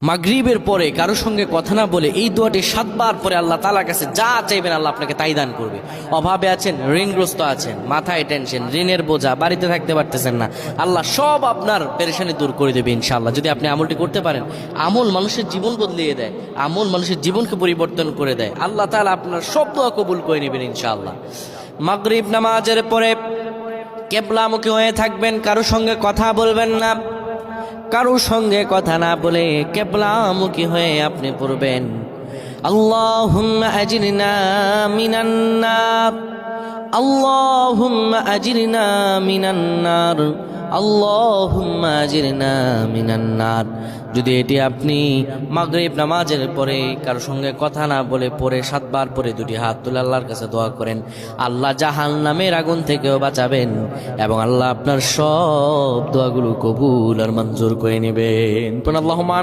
মাগরিবের পরে কারো সঙ্গে কথা না বলে এই দোয়াটি 7 বার পরে আল্লাহ তাআলার কাছে যা চাইবেন আল্লাহ আপনাকে তাই দান করবে। অভাবে আছেন, ঋণগ্রস্ত আছেন, মাথায় টেনশন, ঋণের বোঝা, বাড়িতে থাকতে পারতেছেন না, আল্লাহ সব আপনার পেরেশানি দূর করে দেবে ইনশাআল্লাহ। যদি আপনি আমলটি করতে পারেন, আমল মানুষের জীবন বদলিয়ে দেয়, আমল মানুষের জীবনকে পরিবর্তন করে দেয়। আল্লাহ তাআলা আপনার সব দোয়া কবুল করে নেবেন ইনশাআল্লাহ। মাগরিব নামাজের পরে কিবলামুখী হয়ে থাকবেন, কারো সঙ্গে কথা বলবেন না, কারো সঙ্গে কথা না বলে কিবলামুখী হয়ে আপনি পড়বেন আল্লাহুম্মা আজিরনা মিনান নার, আল্লাহুম্মা আজিরনা মিনান নার, আল্লাহুম্মা আজিরনা মিনান নার। যদি এটি আপনি মাগরিব নামাজের পরে কারো সঙ্গে কথা না বলে পড়ে 7 বার পরে দুটি হাত তুলে আল্লাহর কাছে দোয়া করেন, আল্লাহ জাহান্নামের আগুন থেকেও বাঁচাবেন এবং আল্লাহ আপনার সব দোয়াগুলো কবুল আর মঞ্জুর করে নেবেন। আল্লাহুম্মা